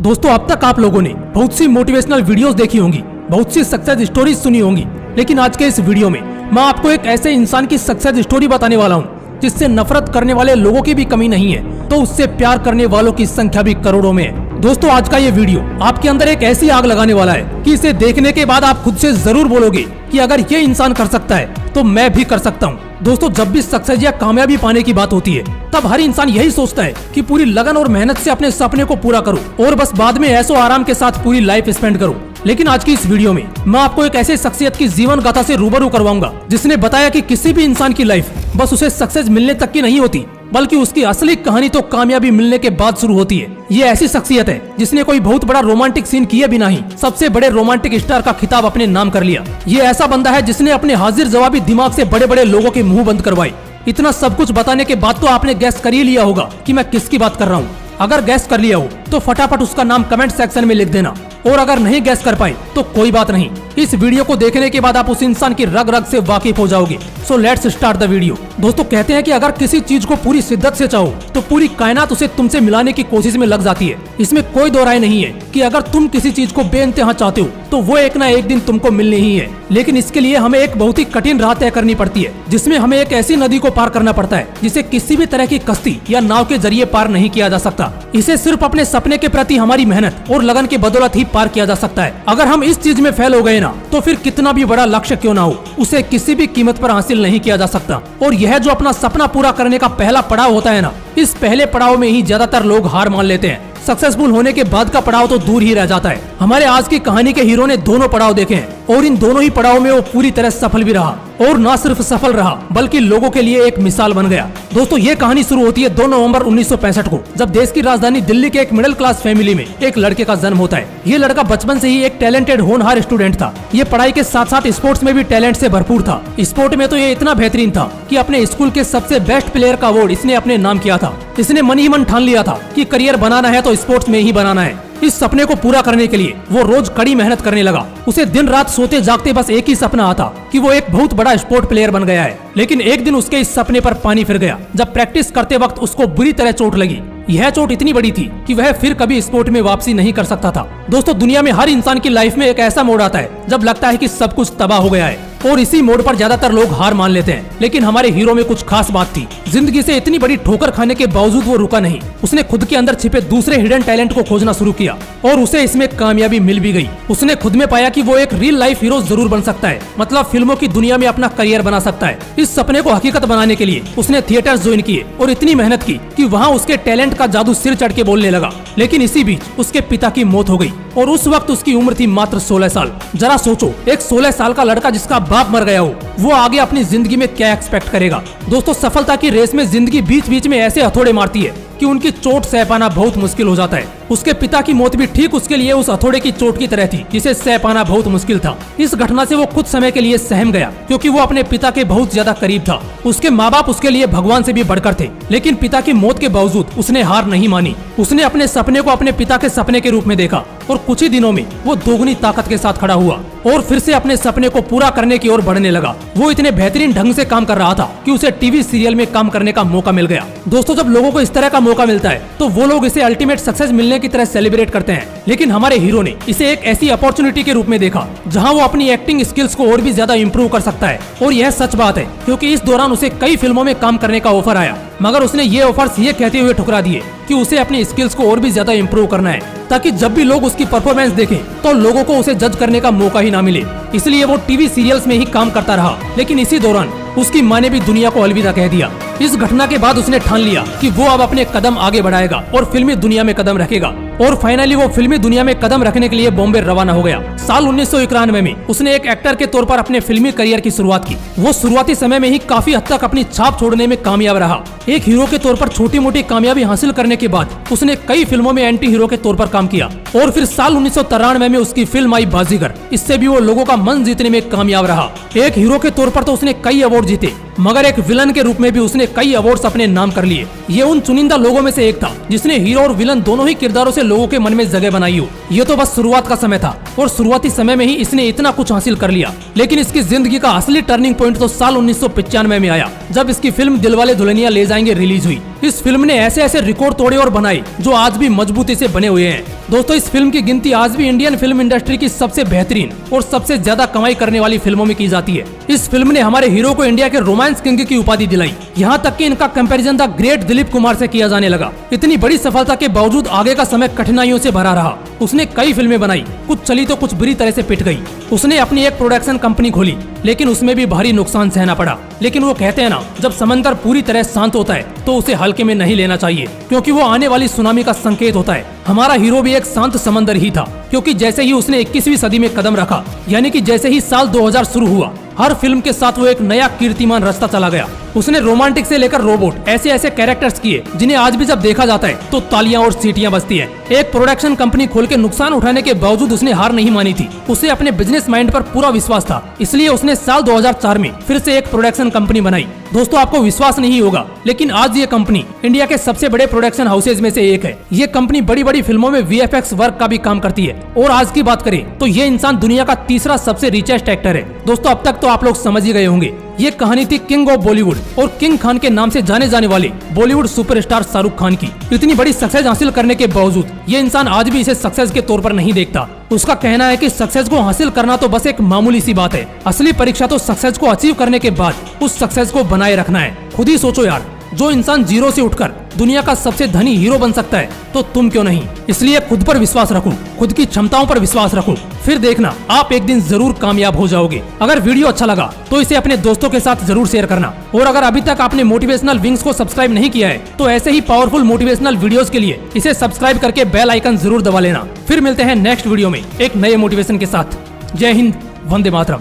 दोस्तों, अब तक आप लोगों ने बहुत सी मोटिवेशनल वीडियोस देखी होंगी, बहुत सी सक्सेस स्टोरीज सुनी होंगी, लेकिन आज के इस वीडियो में मैं आपको एक ऐसे इंसान की सक्सेस स्टोरी बताने वाला हूँ जिससे नफरत करने वाले लोगों की भी कमी नहीं है, तो उससे प्यार करने वालों की संख्या भी करोड़ों में है। दोस्तों, आज का ये वीडियो आपके अंदर एक ऐसी आग लगाने वाला है कि इसे देखने के बाद आप खुद से जरूर बोलोगे कि अगर ये इंसान कर सकता है तो मैं भी कर सकता हूँ। दोस्तों, जब भी सक्सेस या कामयाबी पाने की बात होती है तब हर इंसान यही सोचता है कि पूरी लगन और मेहनत से अपने सपने को पूरा करूं और बस बाद में ऐसो आराम के साथ पूरी लाइफ स्पेंड करूं। लेकिन आज की इस वीडियो में मैं आपको एक ऐसे शख्सियत की जीवन गाथा से रूबरू करवाऊंगा जिसने बताया कि किसी भी इंसान की लाइफ बस उसे सक्सेस मिलने तक की नहीं होती, बल्कि उसकी असली कहानी तो कामयाबी मिलने के बाद शुरू होती है। ये ऐसी शख्सियत है जिसने कोई बहुत बड़ा रोमांटिक सीन किए बिना ही सबसे बड़े रोमांटिक स्टार का खिताब अपने नाम कर लिया। ये ऐसा बंदा है जिसने अपने हाजिर जवाबी दिमाग से बड़े बड़े लोगों के मुंह बंद करवाए। इतना सब कुछ बताने के बाद तो आपने गैस कर ही लिया होगा कि मैं किसकी बात कर रहा हूँ। अगर गैस कर लिया हो तो फटाफट उसका नाम कमेंट सेक्शन में लिख देना, और अगर नहीं गैस कर पाए तो कोई बात नहीं, इस वीडियो को देखने के बाद आप उस इंसान की रग रग से वाकिफ हो जाओगे। So let's start the video. दोस्तों, कहते हैं कि अगर किसी चीज को पूरी शिद्दत से चाहो तो पूरी कायनात उसे तुमसे मिलाने की कोशिश में लग जाती है। इसमें कोई दो राय नहीं है कि अगर तुम किसी चीज को बेइंतहा चाहते हो तो वो एक ना एक दिन तुमको मिलनी ही है। लेकिन इसके लिए हमें एक बहुत ही कठिन राह तय करनी पड़ती है, जिसमें हमें एक ऐसी नदी को पार करना पड़ता है जिसे किसी भी तरह की कश्ती या नाव के जरिए पार नहीं किया जा सकता। इसे सिर्फ अपने सपने के प्रति हमारी मेहनत और लगन की बदौलत ही पार किया जा सकता है। अगर हम इस चीज में फेल हो गए ना तो फिर कितना भी बड़ा लक्ष्य क्यों ना हो, उसे किसी भी कीमत पर हासिल नहीं किया जा सकता। और यह जो अपना सपना पूरा करने का पहला पड़ाव होता है ना, इस पहले पड़ाव में ही ज्यादातर लोग हार मान लेते हैं। सक्सेसफुल होने के बाद का पड़ाव तो दूर ही रह जाता है। हमारे आज की कहानी के हीरो ने दोनों पड़ाव देखे हैं और इन दोनों ही पड़ाव में वो पूरी तरह सफल भी रहा, और न सिर्फ सफल रहा बल्कि लोगों के लिए एक मिसाल बन गया। दोस्तों, ये कहानी शुरू होती है 2 नवंबर 1965 को, जब देश की राजधानी दिल्ली के एक मिडिल क्लास फैमिली में एक लड़के का जन्म होता है। ये लड़का बचपन से ही एक टैलेंटेड होनहार स्टूडेंट था। ये पढ़ाई के साथ साथ स्पोर्ट्स में भी टैलेंट से भरपूर था। स्पोर्ट में तो ये इतना बेहतरीन था कि अपने स्कूल के सबसे बेस्ट प्लेयर का अवार्ड इसने अपने नाम किया था। इसने मन ही मन ठान लिया था कि करियर बनाना है तो स्पोर्ट्स में ही बनाना है। इस सपने को पूरा करने के लिए वो रोज कड़ी मेहनत करने लगा। उसे दिन रात सोते जागते बस एक ही सपना आता कि वो एक बहुत बड़ा स्पोर्ट प्लेयर बन गया है। लेकिन एक दिन उसके इस सपने पर पानी फिर गया जब प्रैक्टिस करते वक्त उसको बुरी तरह चोट लगी। यह चोट इतनी बड़ी थी कि वह फिर कभी स्पोर्ट में वापसी नहीं कर सकता था। दोस्तों, दुनिया में हर इंसान की लाइफ में एक ऐसा मोड़ आता है जब लगता है कि सब कुछ तबाह हो गया है, और इसी मोड़ पर ज्यादातर लोग हार मान लेते हैं। लेकिन हमारे हीरो में कुछ खास बात थी। जिंदगी से इतनी बड़ी ठोकर खाने के बावजूद वो रुका नहीं। उसने खुद के अंदर छिपे दूसरे हिडन टैलेंट को खोजना शुरू किया और उसे इसमें कामयाबी मिल भी गई। उसने खुद में पाया कि वो एक रियल लाइफ हीरो जरूर बन सकता है, मतलब फिल्मों की दुनिया में अपना करियर बना सकता है। इस सपने को हकीकत बनाने के लिए उसने थिएटर ज्वाइन किए और इतनी मेहनत की कि वहाँ उसके टैलेंट का जादू सिर चढ़ के बोलने लगा। लेकिन इसी बीच उसके पिता की मौत हो गई और उस वक्त उसकी उम्र थी मात्र 16 साल। जरा सोचो, एक 16 साल का लड़का जिसका बाप मर गया हो, वो आगे अपनी जिंदगी में क्या एक्सपेक्ट करेगा। दोस्तों, सफलता की रेस में जिंदगी बीच बीच में ऐसे हथौड़े मारती है कि उनकी चोट सह पाना बहुत मुश्किल हो जाता है। उसके पिता की मौत भी ठीक उसके लिए उस हथौड़े की चोट की तरह थी, जिसे सह पाना बहुत मुश्किल था। इस घटना से वो कुछ समय के लिए सहम गया क्योंकि वो अपने पिता के बहुत ज्यादा करीब था। उसके माँ बाप उसके लिए भगवान से भी बढ़कर थे। लेकिन पिता की मौत के बावजूद उसने हार नहीं मानी। उसने अपने सपने को अपने पिता के सपने के रूप में देखा और कुछ ही दिनों में वो दोगुनी ताकत के साथ खड़ा हुआ और फिर से अपने सपने को पूरा करने की ओर बढ़ने लगा। वो इतने बेहतरीन ढंग से काम कर रहा था कि उसे टीवी सीरियल में काम करने का मौका मिल गया। दोस्तों, जब लोगों को इस तरह का मौका मिलता है तो वो लोग इसे अल्टीमेट सक्सेस मिलने की तरह सेलिब्रेट करते हैं। लेकिन हमारे हीरो ने इसे एक ऐसी अपॉर्चुनिटी के रूप में देखा जहां वो अपनी एक्टिंग स्किल्स को और भी ज्यादा इंप्रूव कर सकता है। और यह सच बात है क्योंकि इस दौरान उसे कई फिल्मों में काम करने का ऑफर आया, मगर उसने ये ऑफर्स ये कहते हुए ठुकरा दिए कि उसे अपनी स्किल्स को और भी ज्यादा इंप्रूव करना है, ताकि जब भी लोग उसकी परफॉर्मेंस देखें तो लोगों को उसे जज करने का मौका ही ना मिले। इसलिए वो टीवी सीरियल्स में ही काम करता रहा। लेकिन इसी दौरान उसकी माँ ने भी दुनिया को अलविदा कह दिया। इस घटना के बाद उसने ठान लिया कि वो अब अपने कदम आगे बढ़ाएगा और फिल्मी दुनिया में कदम रखेगा। और फाइनली वो फिल्मी दुनिया में कदम रखने के लिए बॉम्बे रवाना हो गया। साल 1991 में उसने एक एक्टर के तौर पर अपने फिल्मी करियर की शुरुआत की। वो शुरुआती समय में ही काफी हद तक अपनी छाप छोड़ने में कामयाब रहा। एक हीरो के तौर पर छोटी मोटी कामयाबी हासिल करने के बाद उसने कई फिल्मों में एंटी हीरो के तौर पर काम किया और फिर साल 1993 में उसकी फिल्म आई बाजीगर। इससे भी वो लोगों का मन जीतने में कामयाब रहा। एक हीरो के तौर पर तो उसने कई अवार्ड जीते, मगर एक विलन के रूप में भी उसने कई अवार्ड्स अपने नाम कर लिए। ये उन चुनिंदा लोगों में से एक था जिसने हीरो और विलन दोनों ही किरदारों से लोगों के मन में जगह बनाई हो। ये तो बस शुरुआत का समय था और शुरुआती समय में ही इसने इतना कुछ हासिल कर लिया। लेकिन इसकी जिंदगी का असली टर्निंग पॉइंट तो साल 1995 में आया, जब इसकी फिल्म दिलवाले दुल्हनिया ले जाएंगे रिलीज हुई। इस फिल्म ने ऐसे ऐसे रिकॉर्ड तोड़े और बनाए जो आज भी मजबूती से बने हुए हैं। दोस्तों, इस फिल्म की गिनती आज भी इंडियन फिल्म इंडस्ट्री की सबसे बेहतरीन और सबसे ज्यादा कमाई करने वाली फिल्मों में की जाती है। इस फिल्म ने हमारे हीरो को इंडिया के रोमांस किंग की उपाधि दिलाई। यहाँ तक कि इनका comparison the great Dilip Kumar से किया जाने लगा। इतनी बड़ी सफलता के बावजूद आगे का समय कठिनाइयों से भरा रहा। उसने कई फिल्में बनाई, कुछ चली तो कुछ बुरी तरह से पिट गई। उसने अपनी एक प्रोडक्शन कंपनी खोली, लेकिन उसमें भी भारी नुकसान सहना पड़ा। लेकिन वो कहते हैं ना, जब समंदर पूरी तरह शांत होता है तो उसे हल्के में नहीं लेना चाहिए, क्योंकि वो आने वाली सुनामी का संकेत होता है। हमारा हीरो भी एक शांत समंदर ही था, क्योंकि जैसे ही उसने 21वीं सदी में कदम रखा, यानी कि जैसे ही साल 2000 शुरू हुआ, हर फिल्म के साथ वो एक नया कीर्तिमान रास्ता चला गया। उसने रोमांटिक से लेकर रोबोट ऐसे ऐसे कैरेक्टर्स किए जिन्हें आज भी जब देखा जाता है तो तालियां और सीटियां बजती हैं। एक प्रोडक्शन कंपनी खोल के नुकसान उठाने के बावजूद उसने हार नहीं मानी थी। उसे अपने बिजनेस माइंड पर पूरा विश्वास था, इसलिए उसने साल 2004 में फिर से एक प्रोडक्शन कंपनी बनाई। दोस्तों, आपको विश्वास नहीं होगा, लेकिन आज ये कंपनी इंडिया के सबसे बड़े प्रोडक्शन हाउसेज में से एक है। ये कंपनी बड़ी बड़ी फिल्मों में VFX वर्क का भी काम करती है। और आज की बात करें तो ये इंसान दुनिया का तीसरा सबसे रिचेस्ट एक्टर है। दोस्तों, अब तक तो आप लोग समझ ही गए होंगे, ये कहानी थी किंग ऑफ बॉलीवुड और किंग खान के नाम से जाने जाने वाले बॉलीवुड सुपरस्टार शाहरुख खान की। इतनी बड़ी सक्सेस हासिल करने के बावजूद ये इंसान आज भी इसे सक्सेस के तौर पर नहीं देखता। उसका कहना है कि सक्सेस को हासिल करना तो बस एक मामूली सी बात है, असली परीक्षा तो सक्सेस को अचीव करने के बाद उस सक्सेस को बनाए रखना है। खुद ही सोचो यार, जो इंसान जीरो से उठकर दुनिया का सबसे धनी हीरो बन सकता है, तो तुम क्यों नहीं। इसलिए खुद पर विश्वास रखो, खुद की क्षमताओं पर विश्वास रखो, फिर देखना आप एक दिन जरूर कामयाब हो जाओगे। अगर वीडियो अच्छा लगा तो इसे अपने दोस्तों के साथ जरूर शेयर करना। और अगर अभी तक आपने मोटिवेशनल विंग्स को सब्सक्राइब नहीं किया है तो ऐसे ही पावरफुल मोटिवेशनल वीडियोस के लिए इसे सब्सक्राइब करके बेल आइकन जरूर दबा लेना। फिर मिलते हैं नेक्स्ट वीडियो में एक नए मोटिवेशन के साथ। जय हिंद, वंदे मातरम।